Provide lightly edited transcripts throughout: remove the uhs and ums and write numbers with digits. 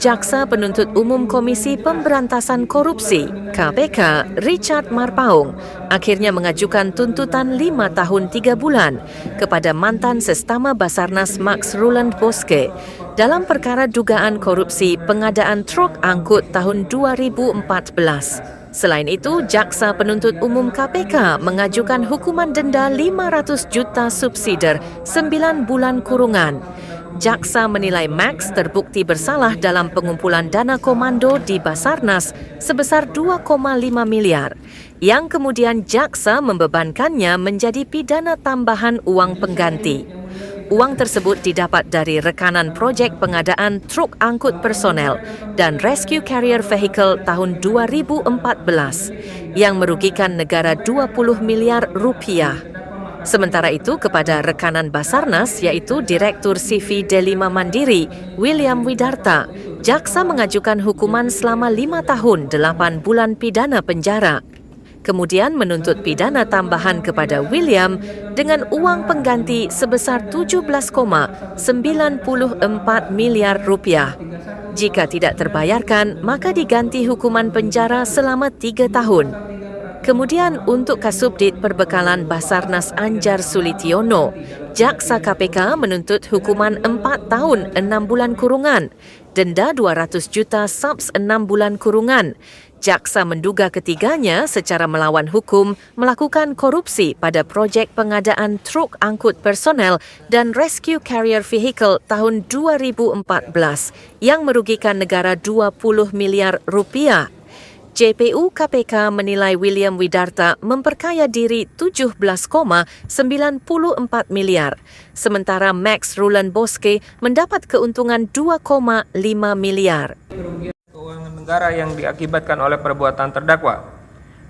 Jaksa Penuntut Umum Komisi Pemberantasan Korupsi (KPK) Richard Marpaung akhirnya mengajukan tuntutan 5 tahun 3 bulan kepada mantan Sestama Basarnas Max Roland Boske dalam perkara dugaan korupsi pengadaan truk angkut tahun 2014. Selain itu, Jaksa Penuntut Umum KPK mengajukan hukuman denda 500 juta subsidiar 9 bulan kurungan. Jaksa menilai Max terbukti bersalah dalam pengumpulan dana komando di Basarnas sebesar 2,5 miliar, yang kemudian jaksa membebankannya menjadi pidana tambahan uang pengganti. Uang tersebut didapat dari rekanan projek pengadaan truk angkut personel dan rescue carrier vehicle tahun 2014 yang merugikan negara 20 miliar rupiah. Sementara itu, kepada rekanan Basarnas, iaitu Direktur CV D5 Mandiri, William Widarta, jaksa mengajukan hukuman selama 5 tahun 8 bulan pidana penjara. Kemudian menuntut pidana tambahan kepada William dengan uang pengganti sebesar 17,94 miliar rupiah. Jika tidak terbayarkan, maka diganti hukuman penjara selama 3 tahun. Kemudian untuk Kasubdit Perbekalan Basarnas Anjar Sulitiono, jaksa KPK menuntut hukuman 4 tahun 6 bulan kurungan, denda 200 juta subs 6 bulan kurungan. Jaksa menduga ketiganya secara melawan hukum melakukan korupsi pada projek pengadaan truk angkut personel dan rescue carrier vehicle tahun 2014 yang merugikan negara 20 miliar rupiah. JPU KPK menilai William Widarta memperkaya diri 17,94 miliar, sementara Max Roland Boske mendapat keuntungan 2,5 miliar. Keuangan negara yang diakibatkan oleh perbuatan terdakwa.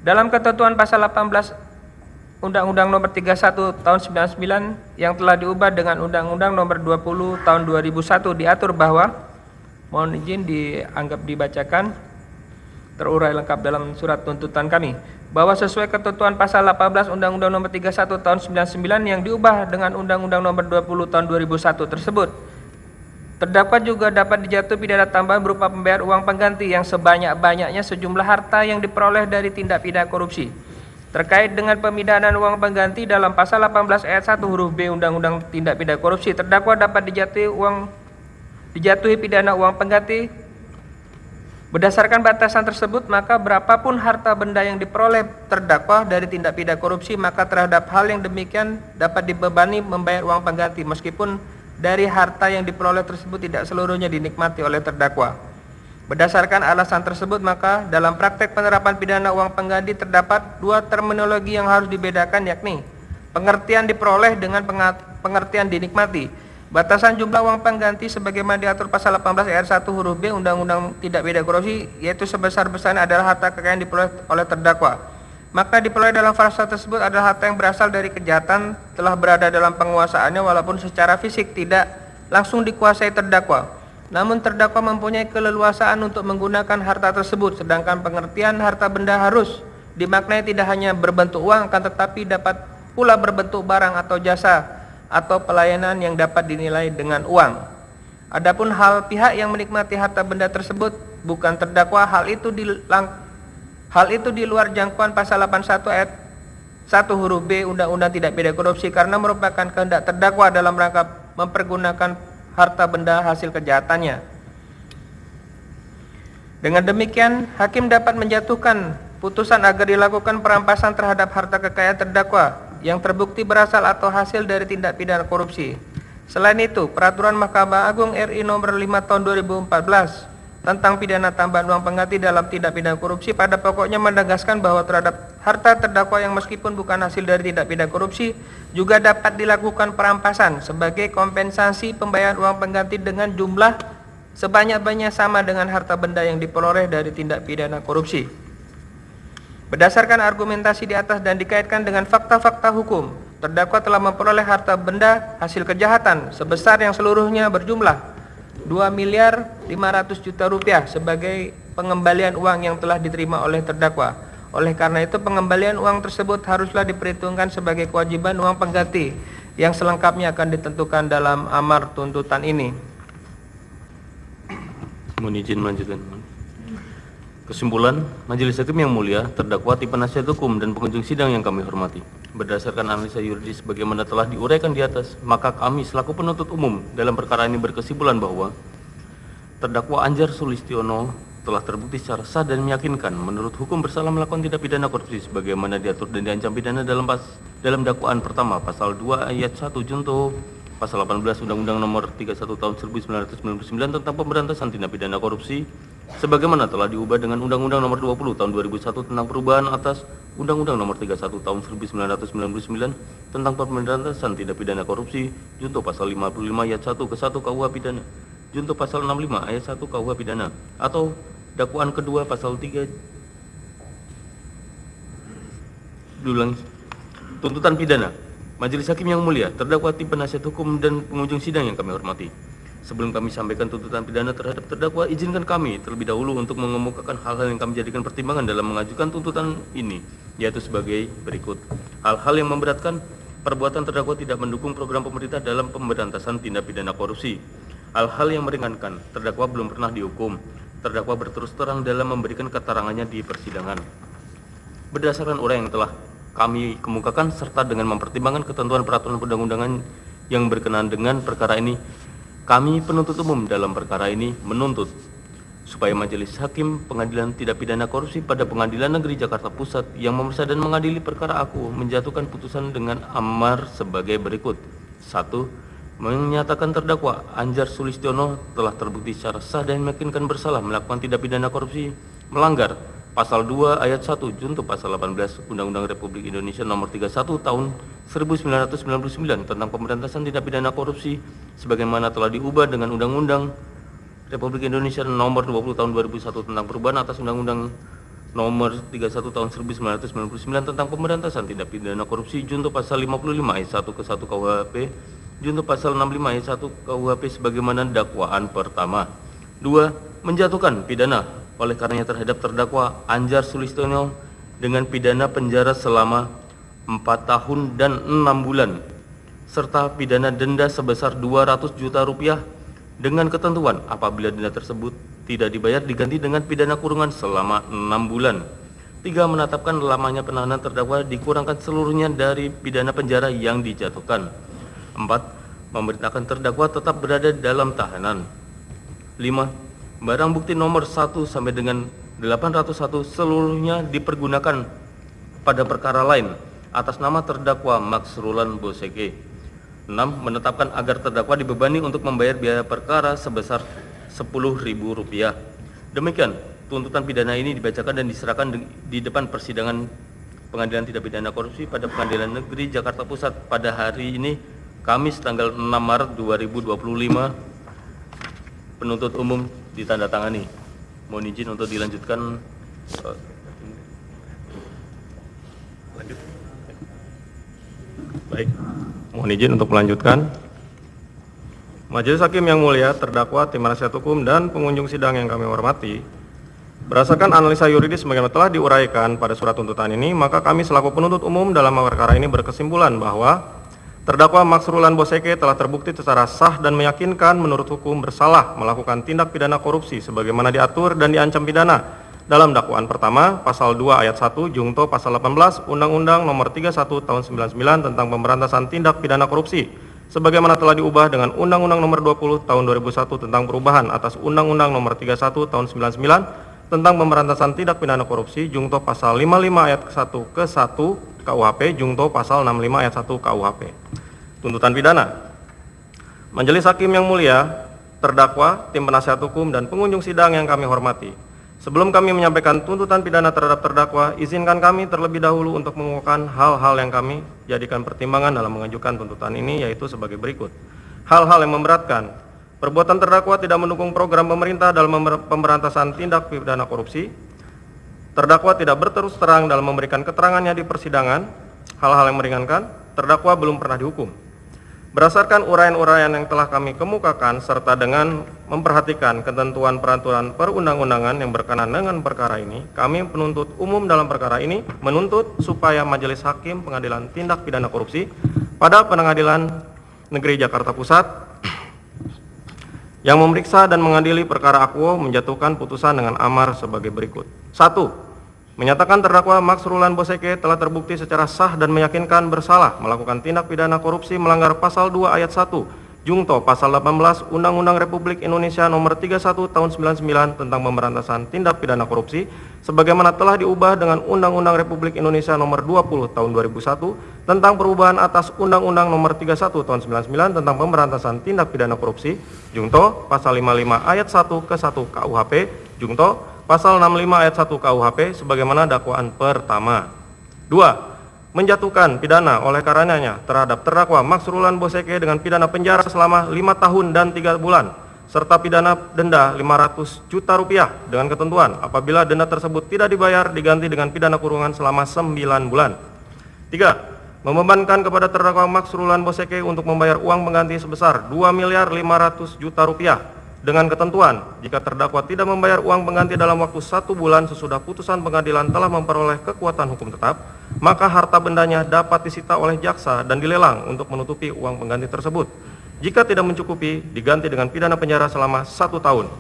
Dalam ketentuan pasal 18 Undang-Undang Nomor 31 Tahun 99 yang telah diubah dengan Undang-Undang Nomor 20 Tahun 2001 diatur bahwa, mohon izin dianggap dibacakan, terurai lengkap dalam surat tuntutan kami, bahwa sesuai ketentuan pasal 18 Undang-Undang Nomor 31 Tahun 99 yang diubah dengan Undang-Undang Nomor 20 Tahun 2001 tersebut, terdakwa juga dapat dijatuhi pidana tambahan berupa pembayar uang pengganti yang sebanyak-banyaknya sejumlah harta yang diperoleh dari tindak pidana korupsi. Terkait dengan pemidanaan uang pengganti dalam pasal 18 ayat 1 huruf B Undang-Undang Tindak Pidana Korupsi, terdakwa dapat dijatuhi pidana uang pengganti. Berdasarkan batasan tersebut, maka berapapun harta benda yang diperoleh terdakwa dari tindak pidana korupsi, maka terhadap hal yang demikian dapat dibebani membayar uang pengganti meskipun dari harta yang diperoleh tersebut tidak seluruhnya dinikmati oleh terdakwa. Berdasarkan alasan tersebut, maka dalam praktek penerapan pidana uang pengganti terdapat 2 terminologi yang harus dibedakan, yakni pengertian diperoleh dengan pengertian dinikmati. Batasan jumlah uang pengganti sebagaimana diatur pasal 18 ayat 1 huruf B Undang-Undang Tindak Pidana Korupsi, yaitu sebesar-besarnya adalah harta kekayaan diperoleh oleh terdakwa. Maka diperoleh dalam fase tersebut adalah harta yang berasal dari kejahatan telah berada dalam penguasaannya walaupun secara fisik tidak langsung dikuasai terdakwa. Namun terdakwa mempunyai keleluasaan untuk menggunakan harta tersebut, sedangkan pengertian harta benda harus dimaknai tidak hanya berbentuk uang, akan tetapi dapat pula berbentuk barang atau jasa atau pelayanan yang dapat dinilai dengan uang. Adapun hal pihak yang menikmati harta benda tersebut bukan terdakwa, hal itu di luar jangkauan pasal 81 ayat 1 huruf B Undang-Undang Tindak Pidana Korupsi karena merupakan kehendak terdakwa dalam rangka mempergunakan harta benda hasil kejahatannya. Dengan demikian, hakim dapat menjatuhkan putusan agar dilakukan perampasan terhadap harta kekayaan terdakwa yang terbukti berasal atau hasil dari tindak pidana korupsi. Selain itu, Peraturan Mahkamah Agung RI Nomor 5 Tahun 2014 tentang pidana tambahan uang pengganti dalam tindak pidana korupsi pada pokoknya menegaskan bahwa terhadap harta terdakwa yang meskipun bukan hasil dari tindak pidana korupsi juga dapat dilakukan perampasan sebagai kompensasi pembayaran uang pengganti dengan jumlah sebanyak-banyaknya sama dengan harta benda yang diperoleh dari tindak pidana korupsi. Berdasarkan argumentasi di atas dan dikaitkan dengan fakta-fakta hukum, terdakwa telah memperoleh harta benda hasil kejahatan sebesar yang seluruhnya berjumlah 2 miliar 500 juta rupiah sebagai pengembalian uang yang telah diterima oleh terdakwa. Oleh karena itu, pengembalian uang tersebut haruslah diperhitungkan sebagai kewajiban uang pengganti yang selengkapnya akan ditentukan dalam amar tuntutan ini. Mohon izin melanjutkan. Kesimpulan, Majelis Hakim yang mulia, terdakwa, tim penasihat hukum, dan pengunjung sidang yang kami hormati. Berdasarkan analisa yuridis bagaimana telah diuraikan di atas, maka kami selaku penuntut umum dalam perkara ini berkesimpulan bahwa terdakwa Anjar Sulistiono telah terbukti secara sah dan meyakinkan menurut hukum bersalah melakukan tindak pidana korupsi sebagaimana diatur dan diancam pidana dalam dakwaan pertama pasal 2 ayat 1 junto pasal 18 Undang-Undang Nomor 31 Tahun 1999 tentang pemberantasan tindak pidana korupsi sebagaimana telah diubah dengan Undang-Undang Nomor 20 Tahun 2001 tentang perubahan atas Undang-Undang Nomor 31 Tahun 1999 tentang pemberantasan tindak pidana korupsi junto pasal 55 ayat 1 ke 1 KUH pidana junto pasal 65 ayat 1 KUH pidana atau dakwaan kedua pasal 3 tuntutan pidana. Majelis Hakim yang mulia, terdakwa, tim penasihat hukum, dan pengunjung sidang yang kami hormati. Sebelum kami sampaikan tuntutan pidana terhadap terdakwa, izinkan kami terlebih dahulu untuk mengemukakan hal-hal yang kami jadikan pertimbangan dalam mengajukan tuntutan ini, yaitu sebagai berikut. Hal-hal yang memberatkan: perbuatan terdakwa tidak mendukung program pemerintah dalam pemberantasan tindak pidana korupsi. Hal-hal yang meringankan: terdakwa belum pernah dihukum. Terdakwa berterus terang dalam memberikan keterangannya di persidangan. Berdasarkan uraian yang telah kami kemukakan serta dengan mempertimbangkan ketentuan peraturan perundang-undangan yang berkenaan dengan perkara ini, kami penuntut umum dalam perkara ini menuntut supaya Majelis Hakim Pengadilan Tindak Pidana Korupsi pada Pengadilan Negeri Jakarta Pusat yang memeriksa dan mengadili perkara aku menjatuhkan putusan dengan amar sebagai berikut. 1. Menyatakan terdakwa Anjar Sulistiono telah terbukti secara sah dan meyakinkan bersalah melakukan tindak pidana korupsi melanggar pasal 2 ayat 1 junto pasal 18 Undang-Undang Republik Indonesia Nomor 31 Tahun 1999 tentang pemberantasan tindak pidana korupsi sebagaimana telah diubah dengan Undang-Undang Republik Indonesia Nomor 20 Tahun 2001 tentang perubahan atas Undang-Undang Nomor 31 Tahun 1999 tentang pemberantasan tindak pidana korupsi junto pasal 55 ayat 1 ke 1 KUHP junto pasal 65 ayat 1 KUHP sebagaimana dakwaan pertama. 2. Menjatuhkan pidana oleh karenanya terhadap terdakwa Anjar Sulistiono dengan pidana penjara selama 4 tahun dan 6 bulan serta pidana denda sebesar 200 juta rupiah dengan ketentuan apabila denda tersebut tidak dibayar diganti dengan pidana kurungan selama 6 bulan. 3. Menetapkan lamanya penahanan terdakwa dikurangkan seluruhnya dari pidana penjara yang dijatuhkan. 4. Memerintahkan terdakwa tetap berada dalam tahanan. 5. Barang bukti nomor 1 sampai dengan 801 seluruhnya dipergunakan pada perkara lain atas nama terdakwa Maksrulan Boseke. 6. Menetapkan agar terdakwa dibebani untuk membayar biaya perkara sebesar Rp10.000. Demikian tuntutan pidana ini dibacakan dan diserahkan di depan persidangan Pengadilan Tindak Pidana Korupsi pada Pengadilan Negeri Jakarta Pusat pada hari ini, Kamis tanggal 6 Maret 2025. Penuntut umum ditandatangani. Mohon izin untuk dilanjutkan. Lanjut. Baik, mohon izin untuk melanjutkan. Majelis Hakim yang mulia, terdakwa, tim penasihat hukum, dan pengunjung sidang yang kami hormati, berdasarkan analisa yuridis sebagaimana telah diuraikan pada surat tuntutan ini, maka kami selaku penuntut umum dalam perkara ini berkesimpulan bahwa terdakwa Maksrulan Boseke telah terbukti secara sah dan meyakinkan menurut hukum bersalah melakukan tindak pidana korupsi sebagaimana diatur dan diancam pidana dalam dakwaan pertama pasal 2 ayat 1 junto pasal 18 Undang-Undang Nomor 31 Tahun 99 tentang pemberantasan tindak pidana korupsi sebagaimana telah diubah dengan Undang-Undang Nomor 20 Tahun 2001 tentang perubahan atas Undang-Undang Nomor 31 Tahun 99 tentang pemberantasan tindak pidana korupsi junto pasal 55 ayat 1 ke 1 KUHP junto pasal 65 ayat 1 KUHP. Tuntutan pidana. Majelis Hakim yang mulia, terdakwa, tim penasihat hukum, dan pengunjung sidang yang kami hormati. Sebelum kami menyampaikan tuntutan pidana terhadap terdakwa, izinkan kami terlebih dahulu untuk mengukuhkan hal-hal yang kami jadikan pertimbangan dalam mengajukan tuntutan ini, yaitu sebagai berikut. Hal-hal yang memberatkan: perbuatan terdakwa tidak mendukung program pemerintah dalam pemberantasan tindak pidana korupsi. Terdakwa tidak berterus terang dalam memberikan keterangannya di persidangan. Hal-hal yang meringankan: terdakwa belum pernah dihukum. Berdasarkan uraian-uraian yang telah kami kemukakan serta dengan memperhatikan ketentuan peraturan perundang-undangan yang berkenaan dengan perkara ini, kami penuntut umum dalam perkara ini menuntut supaya Majelis Hakim Pengadilan Tindak Pidana Korupsi pada Pengadilan Negeri Jakarta Pusat Yang memeriksa dan mengadili perkara akuo menjatuhkan putusan dengan amar sebagai berikut. 1. Menyatakan terdakwa Max Rulan Boseke telah terbukti secara sah dan meyakinkan bersalah melakukan tindak pidana korupsi melanggar pasal 2 ayat 1 Jungto pasal 18 Undang-Undang Republik Indonesia nomor 31 tahun 99 tentang pemberantasan tindak pidana korupsi sebagaimana telah diubah dengan Undang-Undang Republik Indonesia nomor 20 tahun 2001 tentang perubahan atas Undang-Undang nomor 31 tahun 99 tentang pemberantasan tindak pidana korupsi Jungto pasal 55 ayat 1 ke 1 KUHP Jungto pasal 65 ayat 1 KUHP sebagaimana dakwaan pertama. 2. Menjatuhkan pidana oleh karenanya terhadap terdakwa Max Rulan Boseke dengan pidana penjara selama 5 tahun dan 3 bulan serta pidana denda 500 juta rupiah dengan ketentuan apabila denda tersebut tidak dibayar diganti dengan pidana kurungan selama 9 bulan. 3. Membebankan kepada terdakwa Max Rulan Boseke untuk membayar uang pengganti sebesar 2.500.000.000 rupiah dengan ketentuan jika terdakwa tidak membayar uang pengganti dalam waktu 1 bulan sesudah putusan pengadilan telah memperoleh kekuatan hukum tetap, maka harta bendanya dapat disita oleh jaksa dan dilelang untuk menutupi uang pengganti tersebut. Jika tidak mencukupi, diganti dengan pidana penjara selama 1 tahun.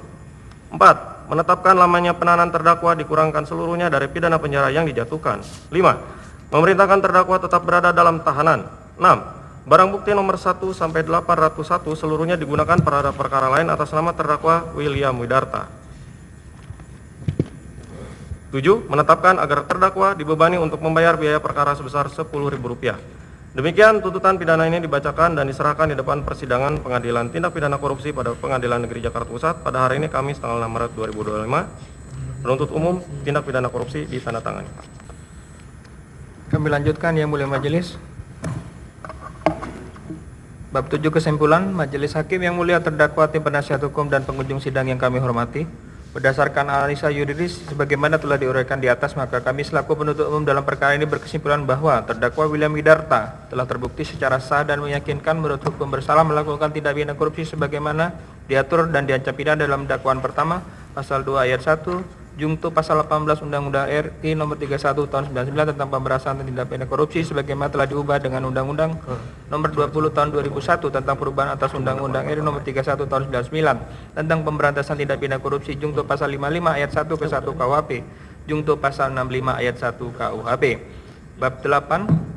4. Menetapkan lamanya penahanan terdakwa dikurangkan seluruhnya dari pidana penjara yang dijatuhkan. 5. Memerintahkan terdakwa tetap berada dalam tahanan. 6. Barang bukti nomor 1 sampai 801 seluruhnya digunakan pada perkara lain atas nama terdakwa William Widarta. 7. Menetapkan agar terdakwa dibebani untuk membayar biaya perkara sebesar Rp10.000. Demikian tuntutan pidana ini dibacakan dan diserahkan di depan persidangan Pengadilan Tindak Pidana Korupsi pada Pengadilan Negeri Jakarta Pusat pada hari ini Kamis tanggal 6 Maret 2025. Penuntut umum tindak pidana korupsi ditandatangani. Kami lanjutkan yang mulia majelis. Bab 7 kesimpulan, Majelis Hakim yang mulia terdakwa tim penasihat hukum dan pengunjung sidang yang kami hormati. Berdasarkan analisa yuridis sebagaimana telah diuraikan di atas, maka kami selaku penuntut umum dalam perkara ini berkesimpulan bahwa terdakwa William Widarta telah terbukti secara sah dan meyakinkan menurut hukum bersalah melakukan tindak pidana korupsi sebagaimana diatur dan diancam pidana dalam dakwaan pertama pasal 2 ayat 1 Jungto pasal 18 Undang-Undang RI nomor 31 tahun 99 tentang pemberantasan tindak pidana korupsi sebagaimana telah diubah dengan Undang-Undang nomor 20 tahun 2001 tentang perubahan atas Undang-Undang RI nomor 31 tahun 99 tentang pemberantasan tindak pidana korupsi Jungto pasal 55 ayat 1 ke 1 KUHP Jungto pasal 65 ayat 1 KUHP. Bab 8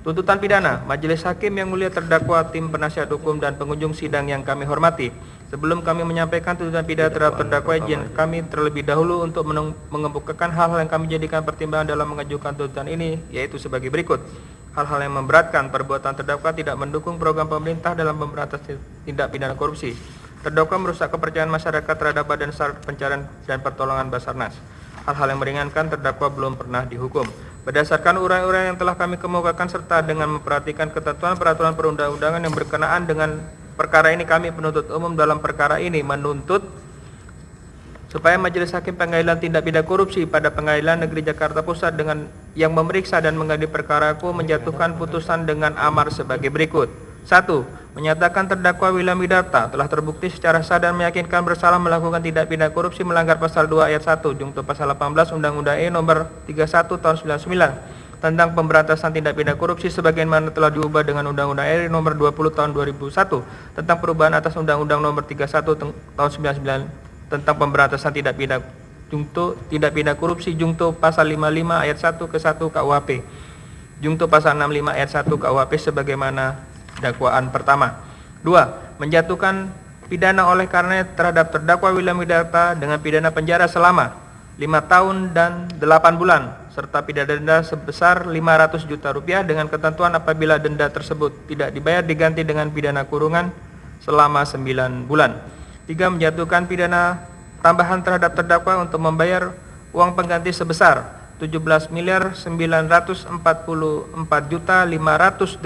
tuntutan pidana. Majelis Hakim yang mulia terdakwa tim penasihat hukum dan pengunjung sidang yang kami hormati. Sebelum kami menyampaikan tuntutan pidana terhadap terdakwa, izin kami terlebih dahulu untuk mengemukakan hal-hal yang kami jadikan pertimbangan dalam mengajukan tuntutan ini, yaitu sebagai berikut. Hal-hal yang memberatkan: perbuatan terdakwa tidak mendukung program pemerintah dalam pemberantasan tindak pidana korupsi. Terdakwa merusak kepercayaan masyarakat terhadap Badan SAR Pencarian dan Pertolongan Basarnas. Hal-hal yang meringankan: terdakwa belum pernah dihukum. Berdasarkan uraian-uraian yang telah kami kemukakan serta dengan memperhatikan ketentuan peraturan perundang-undangan yang berkenaan dengan perkara ini, kami penuntut umum dalam perkara ini menuntut supaya Majelis Hakim Pengadilan Tindak Pidana Korupsi pada Pengadilan Negeri Jakarta Pusat dengan yang memeriksa dan mengadili perkara aku menjatuhkan putusan dengan amar sebagai berikut. 1. Menyatakan terdakwa William Widarta telah terbukti secara sah dan meyakinkan bersalah melakukan tindak pidana korupsi melanggar pasal 2 ayat 1 Jungto pasal 18 Undang-Undang RI nomor 31 tahun 99 tentang pemberantasan tindak pidana korupsi sebagaimana telah diubah dengan Undang-Undang RI nomor 20 tahun 2001 tentang perubahan atas Undang-Undang nomor 31 tahun 99 tentang pemberantasan tindak pidana korupsi Jungto pasal 55 ayat 1 ke 1 KUHP Jungto pasal 65 ayat 1 KUHP sebagaimana dakwaan pertama. 2. Menjatuhkan pidana oleh karenanya terhadap terdakwa William Widarta dengan pidana penjara selama 5 tahun dan 8 bulan serta pidana denda sebesar 500 juta rupiah dengan ketentuan apabila denda tersebut tidak dibayar diganti dengan pidana kurungan selama 9 bulan. 3. Menjatuhkan pidana tambahan terhadap terdakwa untuk membayar uang pengganti sebesar 17.944.580.000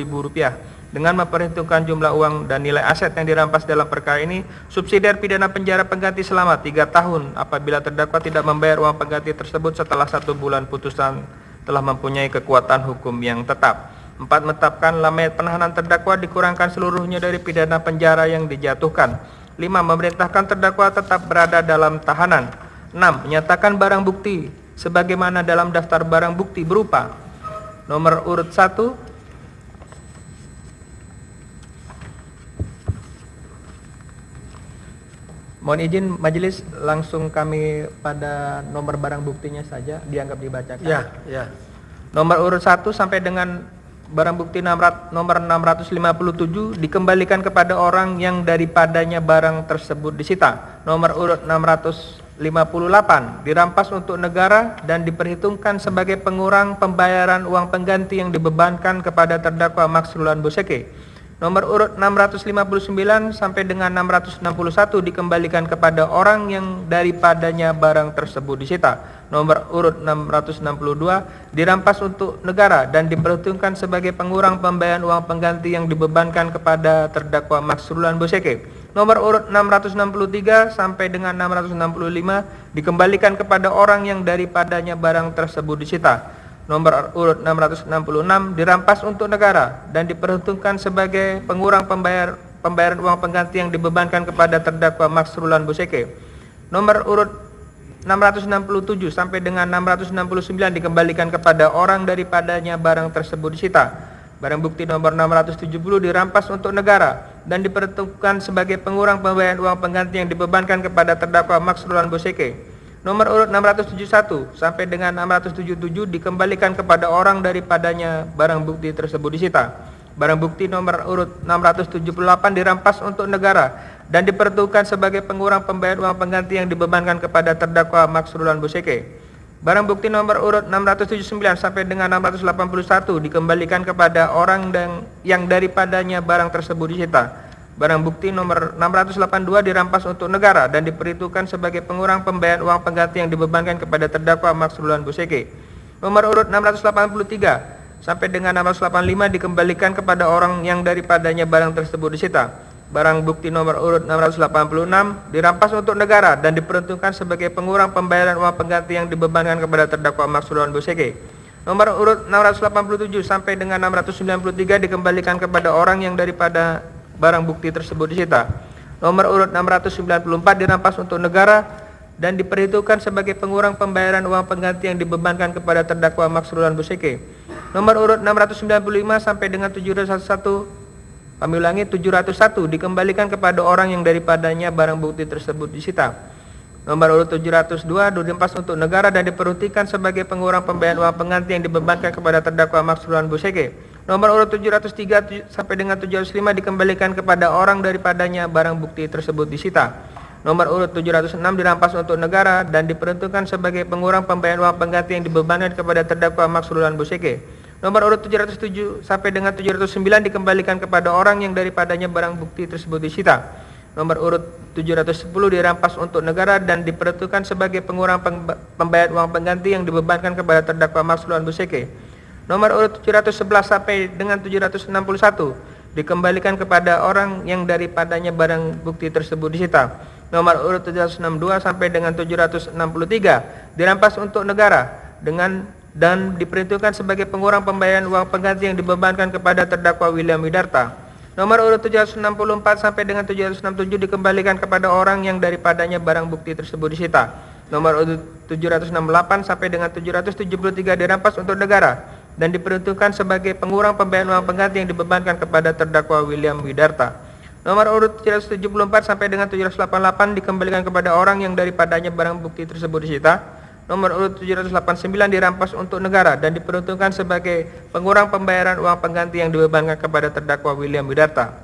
rupiah dengan memperhitungkan jumlah uang dan nilai aset yang dirampas dalam perkara ini. Subsidiar pidana penjara pengganti selama 3 tahun apabila terdakwa tidak membayar uang pengganti tersebut setelah 1 bulan putusan telah mempunyai kekuatan hukum yang tetap. 4. Menetapkan lama penahanan terdakwa dikurangkan seluruhnya dari pidana penjara yang dijatuhkan. 5. Memerintahkan terdakwa tetap berada dalam tahanan. 6. Menyatakan barang bukti sebagaimana dalam daftar barang bukti berupa nomor urut 1 1 Mohon izin majelis, langsung kami pada nomor barang buktinya saja dianggap dibacakan. Ya. Nomor urut 1 sampai dengan barang bukti nomor 657 dikembalikan kepada orang yang daripadanya barang tersebut disita. Nomor urut 658 dirampas untuk negara dan diperhitungkan sebagai pengurang pembayaran uang pengganti yang dibebankan kepada terdakwa Max Rulan Boseke. Nomor urut 659 sampai dengan 661 dikembalikan kepada orang yang daripadanya barang tersebut disita. Nomor urut 662 dirampas untuk negara dan diperhitungkan sebagai pengurang pembayaran uang pengganti yang dibebankan kepada terdakwa Max Rulan Boseke. Nomor urut 663 sampai dengan 665 dikembalikan kepada orang yang daripadanya barang tersebut disita. Nomor urut 666 dirampas untuk negara dan diperhitungkan sebagai pengurang pembayaran uang pengganti yang dibebankan kepada terdakwa Max Rulan Boseke. Nomor urut 667 sampai dengan 669 dikembalikan kepada orang daripadanya barang tersebut disita. Barang bukti nomor 670 dirampas untuk negara dan diperhitungkan sebagai pengurang pembayaran uang pengganti yang dibebankan kepada terdakwa Max Rulan Boseke. Nomor urut 671 sampai dengan 677 dikembalikan kepada orang daripadanya barang bukti tersebut disita. Barang bukti nomor urut 678 dirampas untuk negara dan diperhitungkan sebagai pengurang pembayaran uang pengganti yang dibebankan kepada terdakwa Max Rulan Boseke. Barang bukti nomor urut 679 sampai dengan 681 dikembalikan kepada orang yang daripadanya barang tersebut disita. Barang bukti nomor 682 dirampas untuk negara dan diperhitungkan sebagai pengurang pembayaran uang pengganti yang dibebankan kepada terdakwa Max Rulan Boseke. Nomor urut 683 sampai dengan 685 dikembalikan kepada orang yang daripadanya barang tersebut disita. Barang bukti nomor urut 686 dirampas untuk negara dan diperhitungkan sebagai pengurang pembayaran uang pengganti yang dibebankan kepada terdakwa Max Rulan Boseke. Nomor urut 687 sampai dengan 693 dikembalikan kepada orang yang daripada barang bukti tersebut disita. Nomor urut 694 dirampas untuk negara dan diperhitungkan sebagai pengurang pembayaran uang pengganti yang dibebankan kepada terdakwa Max Rulan Boseke. Nomor urut 695 sampai dengan 701 dikembalikan kepada orang yang daripadanya barang bukti tersebut disita. Nomor urut 702 dirampas untuk negara dan diperhitungkan sebagai pengurang pembayaran uang pengganti yang dibebankan kepada terdakwa Max Rulan Boseke. Nomor urut 703 sampai dengan 705 dikembalikan kepada orang daripadanya barang bukti tersebut disita. Nomor urut 706 dirampas untuk negara dan diperhitungkan sebagai pengurang pembayaran uang pengganti yang dibebankan kepada terdakwa Max Rulan Boseke. Nomor urut 707 sampai dengan 709 dikembalikan kepada orang yang daripadanya barang bukti tersebut disita. Nomor urut 710 dirampas untuk negara dan diperhitungkan sebagai pengurang pembayaran uang pengganti yang dibebankan kepada terdakwa Max Rulan Boseke. Nomor urut 711 sampai dengan 761 dikembalikan kepada orang yang daripadanya barang bukti tersebut disita. Nomor urut 762 sampai dengan 763 dirampas untuk negara dan diperhitungkan sebagai pengurang pembayaran uang pengganti yang dibebankan kepada terdakwa William Widarta. Nomor urut 764 sampai dengan 767 dikembalikan kepada orang yang daripadanya barang bukti tersebut disita. Nomor urut 768 sampai dengan 773 dirampas untuk negara dan diperhitungkan sebagai pengurang pembayaran uang pengganti yang dibebankan kepada terdakwa William Widarta. Nomor urut 774 sampai dengan 788 dikembalikan kepada orang yang daripadanya barang bukti tersebut disita. Nomor urut 789 dirampas untuk negara dan diperhitungkan sebagai pengurang pembayaran uang pengganti yang dibebankan kepada terdakwa William Widarta.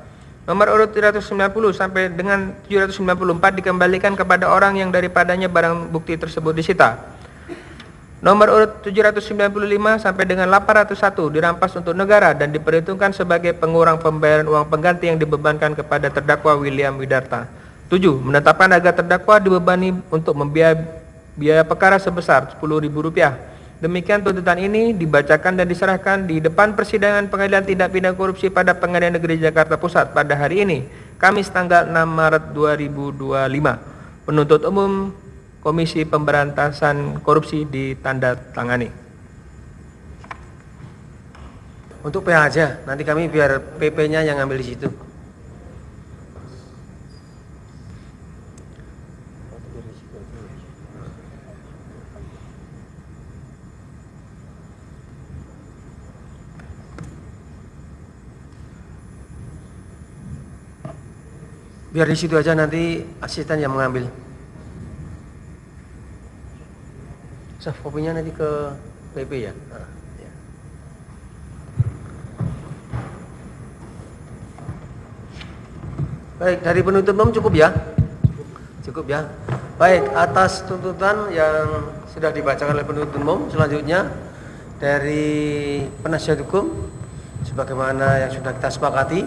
Nomor urut 790 sampai dengan 794 dikembalikan kepada orang yang daripadanya barang bukti tersebut disita. Nomor urut 795 sampai dengan 801 dirampas untuk negara dan diperhitungkan sebagai pengurang pembayaran uang pengganti yang dibebankan kepada terdakwa William Widarta. 7. Menetapkan agar terdakwa dibebani untuk biaya perkara sebesar Rp10.000. Demikian tuntutan ini dibacakan dan diserahkan di depan persidangan Pengadilan Tindak Pidana Korupsi pada Pengadilan Negeri Jakarta Pusat pada hari ini, Kamis tanggal 6 Maret 2025. Penuntut umum Komisi Pemberantasan Korupsi ditandatangani. Untuk PH aja, nanti kami biar PP-nya yang ambil di situ. Biar di situ aja, nanti asisten yang mengambil. Soft kopinya nanti ke PP ya. Nah, ya. Baik, dari penuntut umum cukup ya? Cukup ya. Baik, atas tuntutan yang sudah dibacakan oleh penuntut umum, selanjutnya dari penasihat hukum sebagaimana yang sudah kita sepakati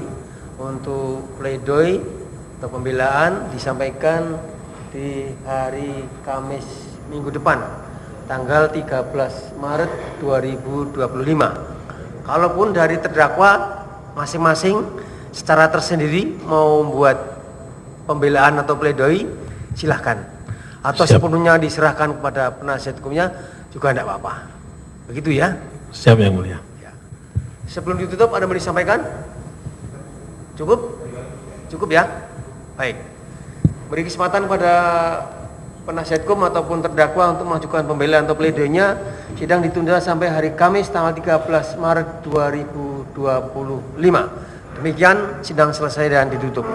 untuk pledoi atau pembelaan disampaikan di hari Kamis minggu depan, tanggal 13 Maret 2025. Kalaupun dari terdakwa masing-masing secara tersendiri mau membuat pembelaan atau pledoi, silahkan. Atau Siap. sepenuhnya diserahkan kepada penasihat hukumnya juga tidak apa-apa. Begitu ya. Siap Yang Mulia. Ya. Sebelum ditutup ada yang mau disampaikan? Cukup? Cukup ya? Baik. Beri kesempatan kepada penasihat hukum ataupun terdakwa untuk mengajukan pembelaan atau pledoinya. Sidang ditunda sampai hari Kamis tanggal 13 Maret 2025. Demikian sidang selesai dan ditutup.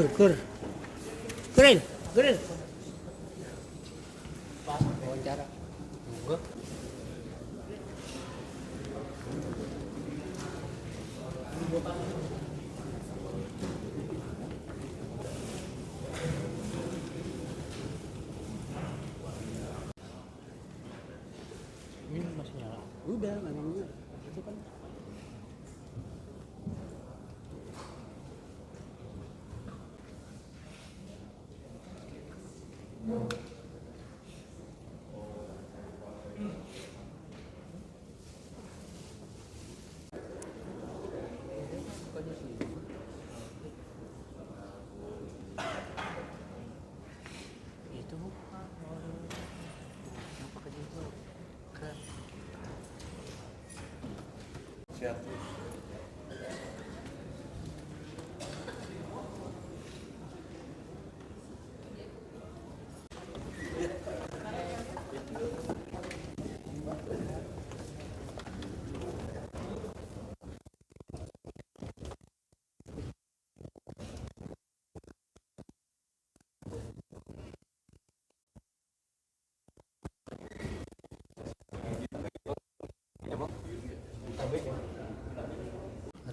Ger. Wawancara. Udah, memang itu kan.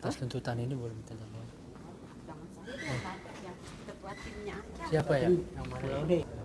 Atas tuntutan ini boleh minta jawab. Siapa ya? Yang mana?